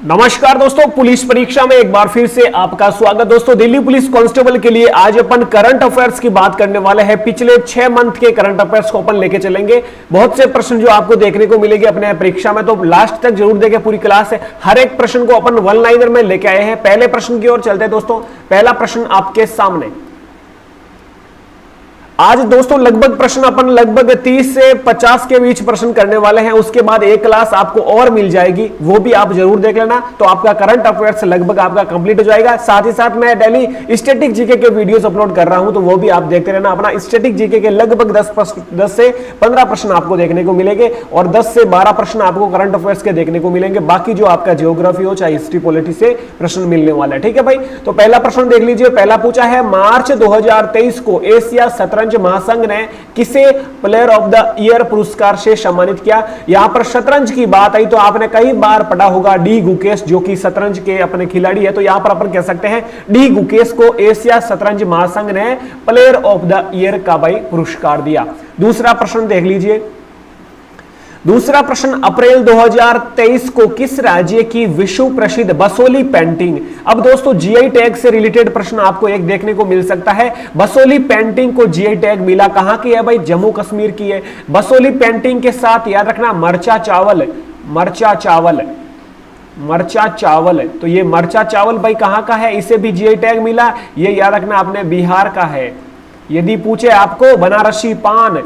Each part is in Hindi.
नमस्कार दोस्तों, पुलिस परीक्षा में एक बार फिर से आपका स्वागत। दोस्तों, दिल्ली पुलिस कांस्टेबल के लिए आज अपन करंट अफेयर्स की बात करने वाले हैं। पिछले 6 मंथ के करंट अफेयर्स को अपन लेके चलेंगे। बहुत से प्रश्न जो आपको देखने को मिलेंगे अपने परीक्षा में, तो लास्ट तक जरूर देखें, पूरी क्लास है। हर एक प्रश्न को अपन वन लाइनर में लेके आए हैं। पहले प्रश्न की ओर चलते हैं दोस्तों। पहला प्रश्न आपके सामने आज दोस्तों लगभग प्रश्न अपन लगभग 30 से 50 के बीच प्रश्न करने वाले हैं। उसके बाद एक क्लास आपको और मिल जाएगी, वो भी आप जरूर देख लेना। तो आपका करंट अफेयर्स लगभग आपका कंप्लीट हो जाएगा। साथ ही साथ मैं डेली स्टैटिक जीके के वीडियोस अपलोड कर रहा हूं, तो वो भी आप देखते रहना। अपना स्टैटिक जीके के लगभग 10 से 15 प्रश्न आपको देखने को मिलेंगे और 10 से 12 प्रश्न आपको करंट अफेयर्स के देखने को मिलेंगे। बाकी जो आपका जियोग्राफी हो चाहे हिस्ट्री पॉलिटी से प्रश्न मिलने वाला है। ठीक है भाई, तो पहला प्रश्न देख लीजिए। पहला पूछा है, मार्च 2023 को एशिया शतरंज महासंघ ने किसे प्लेयर ऑफ द ईयर पुरस्कार से सम्मानित किया। यहां पर शतरंज की बात आई तो आपने कई बार पढ़ा होगा डी गुकेश, जो कि शतरंज के अपने खिलाड़ी है। तो यहां पर अपन कह सकते हैं डी गुकेश को एशिया शतरंज महासंघ ने प्लेयर ऑफ द ईयर का भाई पुरस्कार दिया। दूसरा प्रश्न देख लीजिए। दूसरा प्रश्न, अप्रैल 2023 को किस राज्य की विश्व प्रसिद्ध बसोली पेंटिंग। अब दोस्तों जीआई टैग से रिलेटेड प्रश्न आपको एक देखने को मिल सकता है। बसोली पेंटिंग को जीआई टैग मिला, कहां की है भाई? जम्मू कश्मीर की है। बसोली पेंटिंग के साथ याद रखना मरचा चावल, मरचा चावल, मरचा चावल। तो ये मरचा चावल भाई कहां का है? इसे भी जीआई टैग मिला। ये याद रखना आपने बिहार का है। यदि पूछे आपको बनारसी पान,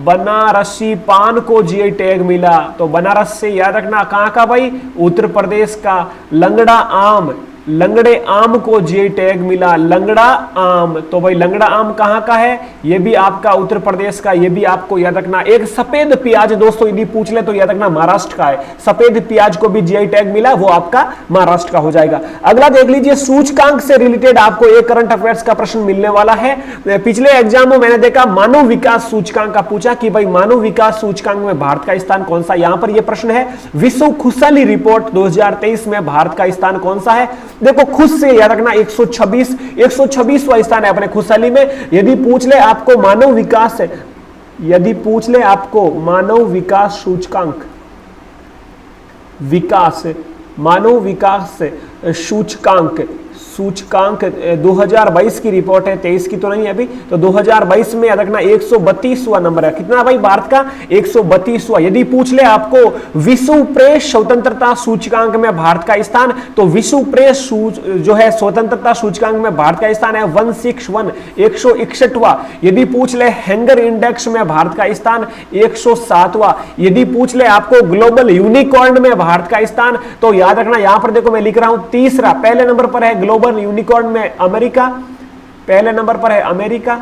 बनारसी पान को जीआई टैग मिला, तो बनारस से याद रखना कहां का भाई? उत्तर प्रदेश का। लंगड़ा आम, लंगड़े आम को जीआई टैग मिला, लंगड़ा आम। तो भाई लंगड़ा आम कहां का है? ये भी आपका उत्तर प्रदेश का। ये भी आपको याद रखना। एक सफेद प्याज दोस्तों यदि पूछ ले तो याद रखना महाराष्ट्र का है। सफेद प्याज को भी जीआई टैग मिला, वो आपका महाराष्ट्र का हो जाएगा। अगला देख लीजिए, सूचकांक से रिलेटेड आपको एक करंट अफेयर्स का प्रश्न मिलने वाला है। पिछले एग्जाम में मैंने देखा मानव विकास सूचकांक का पूछा कि भाई मानव विकास सूचकांक में भारत का स्थान कौन सा। यहां पर यह प्रश्न है, विश्व खुशहाली रिपोर्ट 2023 में भारत का स्थान कौन सा है? देखो खुद से याद रखना 126वां स्थान है अपने खुशहाली में। यदि पूछ ले आपको मानव विकास, यदि पूछ ले आपको मानव विकास सूचकांक, विकास, मानव विकास सूचकांक, सूचकांक 2022 की रिपोर्ट है, 23 की तो नहीं है अभी। तो 2022 में याद रखना 132वां नंबर है। कितना भाई भारत का? 132वां। यदि पूछ ले आपको विश्व प्रेस स्वतंत्रता सूचकांक में भारत का स्थान, तो विश्व प्रेस जो है स्वतंत्रता सूचकांक में भारत का स्थान है 161, 161वां। यदि पूछ ले हैंगर इंडेक्स में भारत का स्थान 107वां। यदि पूछ ले आपको ग्लोबल यूनिकॉर्न में भारत का स्थान, तो याद रखना यहां पर देखो मैं लिख रहा हूं तीसरा। पहले नंबर पर है ग्लोबल यूनिकॉर्न में अमेरिका, पहले नंबर पर है अमेरिका,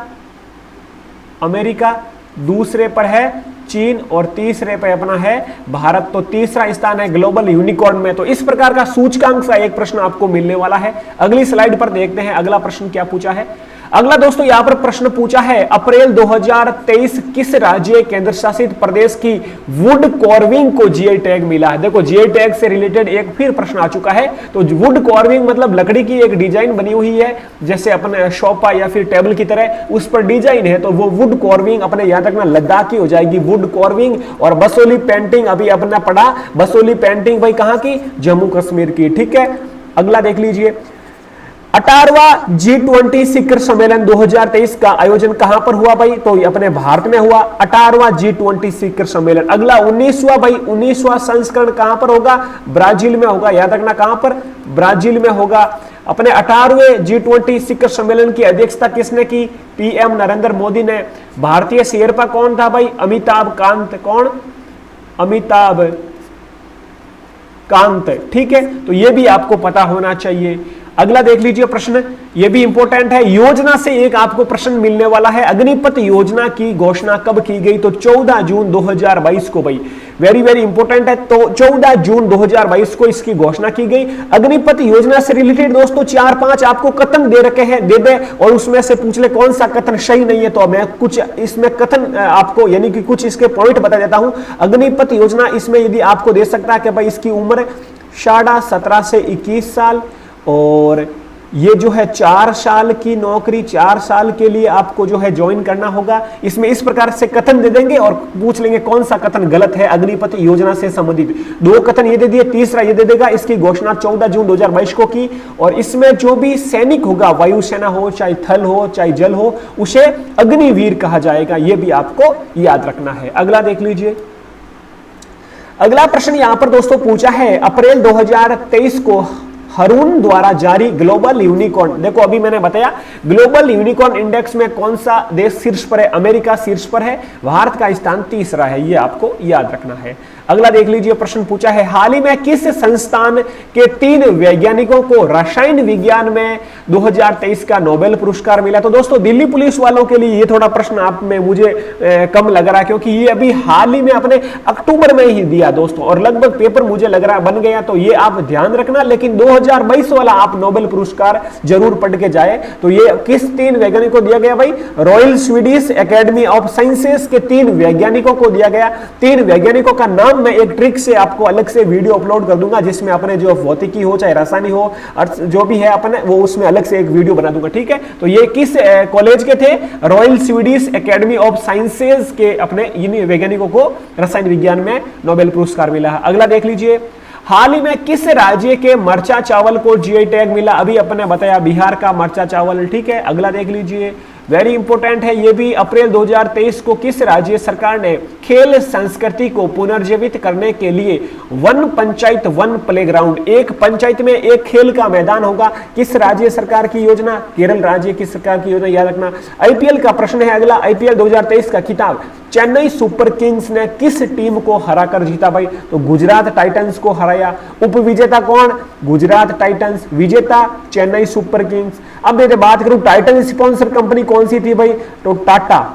अमेरिका। दूसरे पर है चीन और तीसरे पर अपना है भारत। तो तीसरा स्थान है ग्लोबल यूनिकॉर्न में। तो इस प्रकार का सूचकांक का एक प्रश्न आपको मिलने वाला है। अगली स्लाइड पर देखते हैं अगला प्रश्न क्या पूछा है। अगला दोस्तों यहां पर प्रश्न पूछा है, अप्रैल 2023 किस राज्य केंद्र शासित प्रदेश की वुड कार्विंग को जीआई टैग मिला है। देखो जीआई टैग से रिलेटेड एक फिर प्रश्न आ चुका है। तो वुड कार्विंग मतलब लकड़ी की एक डिजाइन बनी हुई है, जैसे अपने सोफा या फिर टेबल की तरह उस पर डिजाइन है, तो वो वुड कार्विंग अपने याद रखना लद्दाख की हो जाएगी वुड कार्विंग। और बसोली पेंटिंग अभी अपना पढ़ा, बसोली पेंटिंग भाई कहां की? जम्मू कश्मीर की। ठीक है, अगला देख लीजिए। 18वां G20 शिखर सम्मेलन 2023 का आयोजन कहां पर हुआ भाई? तो अपने भारत में हुआ 18वां G20 शिखर सम्मेलन। अगला 19वां भाई, 19वां संस्करण कहां पर होगा? ब्राजील में होगा। याद रखना कहां पर? ब्राजील में होगा। अपने 18वें G20 शिखर सम्मेलन की अध्यक्षता किसने की? पीएम नरेंद्र मोदी ने। भारतीय शेरपा कौन था भाई? अमिताभ कांत। कौन? अमिताभ कांत। ठीक है, तो यह भी आपको पता होना चाहिए। अगला देख लीजिए प्रश्न, यह भी इंपॉर्टेंट है। योजना से एक आपको प्रश्न मिलने वाला है। अग्निपथ योजना की घोषणा कब की गई? तो 14 जून 2022 को भाई। वेरी वेरी इंपॉर्टेंट है। तो 14 जून 2022 को इसकी घोषणा की गई। अग्निपथ योजना से रिलेटेड दोस्तों 4-5 आपको कथन दे रखे हैं, दे दे और उसमें से पूछ ले कौन सा कथन सही नहीं है। तो मैं कुछ इसमें कथन आपको यानी कि कुछ इसके पॉइंट बता देता हूं। अग्निपथ योजना इसमें यदि आपको दे सकता है कि भाई इसकी उम्र 17.5 से 21 साल और ये जो है 4 साल की नौकरी, 4 साल के लिए आपको जो है ज्वाइन करना होगा। इसमें इस प्रकार से कथन दे देंगे और पूछ लेंगे कौन सा कथन गलत है अग्निपथ योजना से संबंधित। 2 कथन ये दे दिए, तीसरा ये दे देगा इसकी घोषणा 14 जून 2022 को की, और इसमें जो भी सैनिक होगा, वायुसेना हो, चाहे थल हो, चाहे जल हो, उसे अग्निवीर कहा जाएगा। यह भी आपको याद रखना है। अगला देख लीजिए। अगला प्रश्न यहां पर दोस्तों पूछा है, अप्रैल 2023 को हरून द्वारा जारी ग्लोबल यूनिकॉर्न, देखो अभी मैंने बताया ग्लोबल यूनिकॉर्न इंडेक्स में कौन सा देश शीर्ष पर है, अमेरिका शीर्ष पर है, भारत का स्थान तीसरा है, ये आपको याद रखना है। अगला देख लीजिए, प्रश्न पूछा है, हाल ही में किस संस्थान के 3 वैज्ञानिकों को रसायन विज्ञान में 2023 का नोबेल पुरस्कार मिला? तो दोस्तों दिल्ली पुलिस वालों के लिए ये थोड़ा प्रश्न आप में मुझे कम लग रहा है, क्योंकि ये अभी हाल ही में अपने अक्टूबर में ही दिया दोस्तों, और लगभग पेपर मुझे लग रहा बन गया, तो ये आप ध्यान रखना। लेकिन 2022 वाला आप नोबेल पुरस्कार जरूर पढ़ के जाए। तो ये किस 3 वैज्ञानिकों को दिया गया भाई? Royal Swedish academy of sciences के 3 वैज्ञानिकों को दिया गया। 3 वैज्ञानिकों का नाम मैं एक ट्रिक से आपको अलग से वीडियो अपलोड कर दूंगा, जिसमें अपने जो भौतिकी हो चाहे रासायनिक हो जो भी है अपने, वो उसमें अलग से एक वीडियो बना दूंगा, ठीक है। तो ये किस कॉलेज के थे? Royal Swedish academy of sciences के अपने इन वैज्ञानिकों को रसायन विज्ञान में नोबेल पुरस्कार मिला है। अगला देख लीजिए, हाल ही में किस राज्य के मरचा चावल को जीआई टैग मिला? अभी अपने बताया बिहार का मरचा चावल, ठीक है। अगला देख लीजिए, वेरी इंपॉर्टेंट है ये भी, अप्रैल 2023 को किस राज्य सरकार ने खेल संस्कृति को पुनर्जीवित करने के लिए वन पंचायत वन प्लेग्राउंड, एक पंचायत में एक खेल का मैदान होगा, किस राज्य सरकार की योजना? केरल राज्य की सरकार की योजना, याद रखना। आईपीएल का प्रश्न है अगला, आईपीएल 2023 का खिताब चेन्नई सुपर किंग्स ने किस टीम को हराकर जीता भाई? तो गुजरात टाइटंस को हराया। उपविजेता कौन? गुजरात टाइटंस, विजेता चेन्नई सुपर किंग्स। अब यदि बात करूं टाइटन स्पॉन्सर कंपनी कौन सी थी भाई? तो टाटा,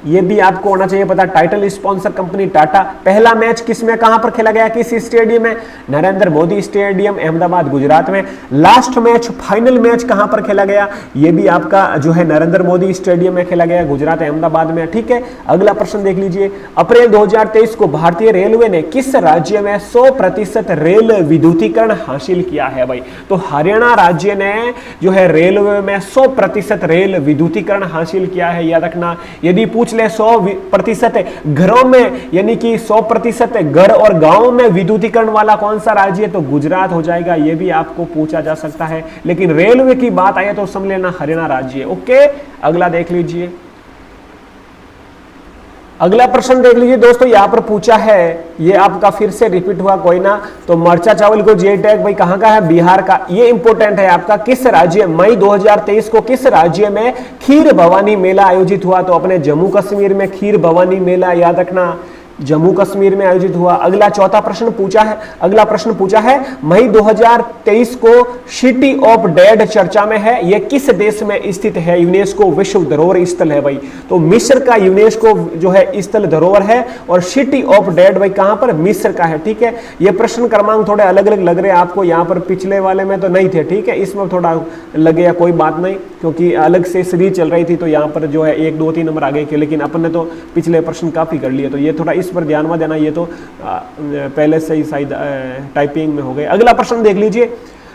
ये भी आपको होना चाहिए पता, टाइटल स्पॉन्सर कंपनी टाटा। पहला मैच किस में कहां पर खेला गया, किस स्टेडियम में? नरेंद्र मोदी स्टेडियम, अहमदाबाद, गुजरात में। लास्ट मैच, फाइनल मैच कहां पर खेला गया? ये भी आपका जो है नरेंद्र मोदी स्टेडियम में खेला गया, गुजरात अहमदाबाद में, ठीक है। अगला प्रश्न देख लीजिए, अप्रैल 2023 को भारतीय रेलवे ने किस राज्य में 100% रेल विद्युतीकरण हासिल किया है भाई? तो हरियाणा राज्य ने जो है रेलवे में 100% रेल विद्युतीकरण हासिल किया है, याद रखना। यदि पूछ ले 100% घरों में, यानी कि 100% घर और गांवों में विद्युतीकरण वाला कौन सा राज्य है? तो गुजरात हो जाएगा, यह भी आपको पूछा जा सकता है। लेकिन रेलवे की बात आए तो समझ लेना हरियाणा राज्य, ओके। अगला देख लीजिए, अगला प्रश्न देख लीजिए दोस्तों, यहां पर पूछा है, ये आपका फिर से रिपीट हुआ कोई ना, तो मरचा चावल को जीआई टैग भाई कहां का है? बिहार का। ये इंपॉर्टेंट है आपका, किस राज्य, मई 2023 को किस राज्य में खीर भवानी मेला आयोजित हुआ? तो अपने जम्मू कश्मीर में खीर भवानी मेला, याद रखना, जम्मू कश्मीर में आयोजित हुआ। अगला चौथा प्रश्न पूछा है, अगला प्रश्न पूछा है, मई 2023 को सिटी ऑफ डेड चर्चा में है, यह किस देश में स्थित है? यूनेस्को विश्व धरोहर स्थल है भाई। तो मिस्र का यूनेस्को जो है स्थल धरोहर है, और सिटी ऑफ डेड भाई कहां पर? मिस्र का है, ठीक है। ये प्रश्न क्रमांक थोड़े अलग अलग लग रहे हैं आपको, यहां पर पिछले वाले में तो नहीं थे, ठीक है, इसमें थोड़ा लगे या कोई बात नहीं, क्योंकि अलग से सीरीज चल रही थी, तो यहां पर जो है 1 2 3 नंबर आगे के, लेकिन अपन ने तो पिछले प्रश्न काफी कर लिए, तो ये थोड़ा इस पर ध्यान में देना, ये तो पहले से ही शायद टाइपिंग में हो गए। अगला प्रश्न देख लीजिए,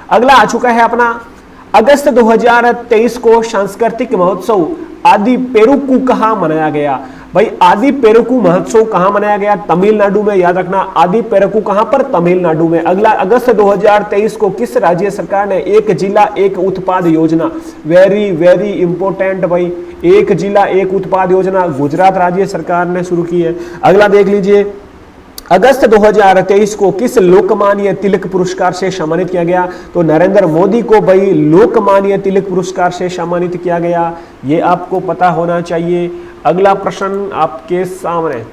अगला आ चुका है अपना, अगस्त 2023 को सांस्कृतिक महोत्सव आदि पेरुकू कहां मनाया गया? भाई आदि पेरुकू महोत्सव कहां मनाया गया? तमिलनाडु में, याद रखना, आदि पेरुकू कहां पर? तमिलनाडु में। अगला, अगस्त 2023 को किस राज्य सरकार ने एक जिला एक उत्पाद योजना, वेरी वेरी इंपॉर्टेंट भाई, एक जिला एक उत्पाद योजना गुजरात राज्य सरकार ने शुरू की है। अगला देख लीजिए, अगस्त 2023 को किस लोकमान्य तिलक पुरस्कार से सम्मानित किया गया? तो नरेंद्र मोदी को भाई लोकमान्य तिलक पुरस्कार से सम्मानित किया गया, ये आपको पता होना चाहिए। अगला प्रश्न आपके सामने,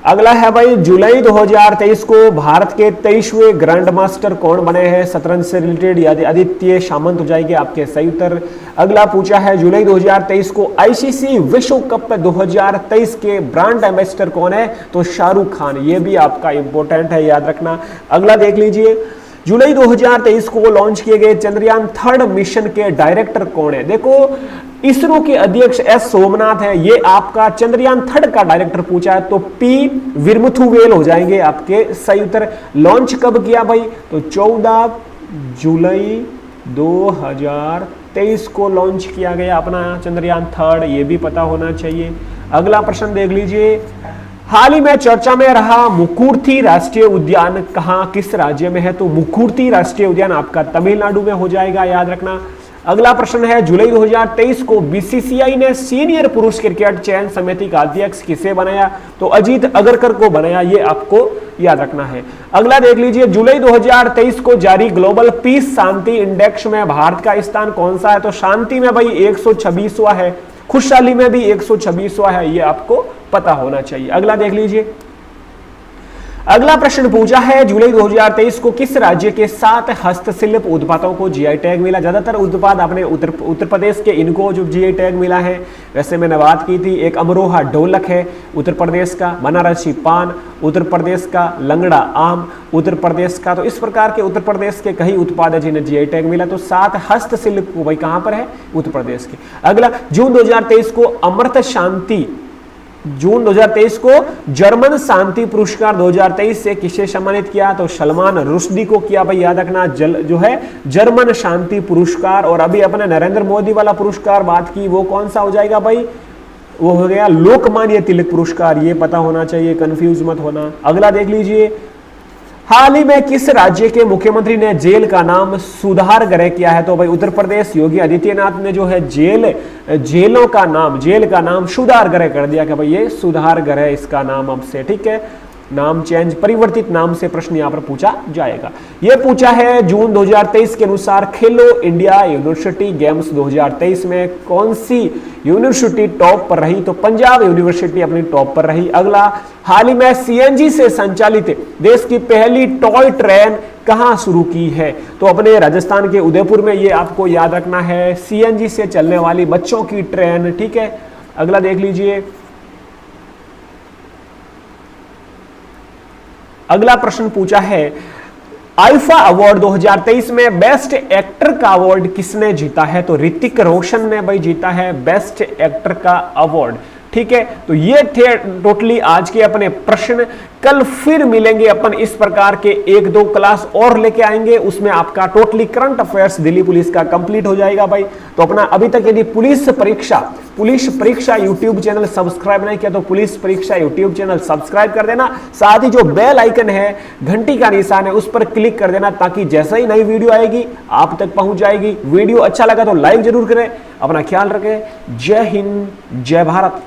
अगला है भाई, जुलाई 2023 को भारत के 23वें ग्रैंड मास्टर कौन बने हैं शतरंज से रिलेटेड? यानी आदित्य सामंत हो जाएंगे आपके सही उत्तर। अगला पूछा है, जुलाई 2023 को आईसीसी विश्व कप 2023 के ब्रांड एम्बेसडर कौन है? तो शाहरुख खान, ये भी आपका इंपॉर्टेंट है, याद रखना। अगला देख लीजिए, जुलाई 2023 को लॉन्च किए गए चंद्रयान 3 मिशन के डायरेक्टर कौन है? देखो, इसरो के अध्यक्ष एस सोमनाथ है, ये आपका चंद्रयान 3 का डायरेक्टर पूछा है, तो पी विरमुथुवेल हो जाएंगे आपके सही उत्तर। लॉन्च कब किया भाई? तो 14 जुलाई 2023 को लॉन्च किया गया अपना चंद्रयान 3, ये भी पता होना चाहिए। अगला प्रश्न देख लीजिए, हाल ही में चर्चा में रहा मुकुर्थी राष्ट्रीय उद्यान कहां किस राज्य में है? तो मुकुर्थी राष्ट्रीय उद्यान आपका तमिलनाडु में हो जाएगा, याद रखना। अगला प्रश्न है, जुलाई 2023 को बीसीसीआई ने सीनियर पुरुष क्रिकेट चयन समिति का अध्यक्ष किसे बनाया? तो अजीत अगरकर को बनाया, ये आपको याद रखना है। अगला देख लीजिए, जुलाई 2023 को जारी ग्लोबल पीस शांति इंडेक्स में भारत का स्थान कौन सा है? तो शांति में भाई 126वां है, खुशहाली में भी 126वां है, ये आपको पता होना चाहिए। अगला देख लीजिए, अगला प्रश्न पूछा है, जुलाई 2023 को किस राज्य के 7 हस्तशिल्प उत्पादों को जीआई टैग मिला? ज्यादातर उत्पाद अपने उत्तर प्रदेश के, इनको जो जीआई टैग मिला है, वैसे मैंने बात की थी, एक अमरोहा ढोलक है उत्तर प्रदेश का, बनारसी पान उत्तर प्रदेश का, लंगड़ा आम उत्तर प्रदेश का। तो इस प्रकार के उत्तर प्रदेश के कई उत्पाद है जिन्हें जीआई टैग मिला। तो 7 हस्तशिल्प को भाई कहां पर है? उत्तर प्रदेश के। अगला, जून 2023 को अमृत शांति, जून 2023 को जर्मन शांति पुरस्कार 2023 से किसे सम्मानित किया? तो सलमान रुश्दी को किया भाई, याद रखना, जो है जर्मन शांति पुरस्कार। और अभी अपने नरेंद्र मोदी वाला पुरस्कार बात की, वो कौन सा हो जाएगा भाई? वो हो गया लोकमान्य तिलक पुरस्कार, ये पता होना चाहिए, कंफ्यूज मत होना। अगला देख लीजिए, हाल ही में किस राज्य के मुख्यमंत्री ने जेल का नाम सुधार गृह किया है? तो भाई उत्तर प्रदेश योगी आदित्यनाथ ने जो है जेल का नाम सुधार गृह कर दिया कि भाई ये सुधार गृह इसका नाम अब से, ठीक है, नाम चेंज, परिवर्तित नाम से प्रश्न यहां पर पूछा जाएगा। यह पूछा है, जून 2023 के अनुसार खेलो इंडिया यूनिवर्सिटी गेम्स 2023 में कौन सी यूनिवर्सिटी टॉप पर रही? तो पंजाब यूनिवर्सिटी अपनी टॉप पर रही। अगला, हाल ही में सीएनजी से संचालित देश की पहली टॉय ट्रेन कहां शुरू की है? तो अपने राजस्थान के उदयपुर में, ये आपको याद रखना है, सीएनजी से चलने वाली बच्चों की ट्रेन, ठीक है। अगला देख लीजिए, अगला प्रश्न पूछा है, आईफा अवार्ड 2023 में बेस्ट एक्टर का अवार्ड किसने जीता है? तो ऋतिक रोशन ने भाई जीता है बेस्ट एक्टर का अवार्ड, ठीक है। तो ये थे टोटली आज के अपने प्रश्न। कल फिर मिलेंगे अपन, इस प्रकार के 1-2 क्लास और लेके आएंगे, उसमें आपका totally current affairs Delhi police का कंप्लीट हो जाएगा भाई। तो अपना अभी तक यदि पुलिस परीक्षा यूट्यूब चैनल सब्सक्राइब नहीं किया तो पुलिस परीक्षा यूट्यूब चैनल सब्सक्राइब कर देना, साथ ही जो बेल आइकन है, घंटी का निशान है, उस पर क्लिक कर देना, ताकि जैसे ही नई वीडियो आएगी आप तक पहुंच जाएगी। वीडियो अच्छा लगा तो लाइक जरूर करें, अपना ख्याल रखें। जय हिंद, जय भारत।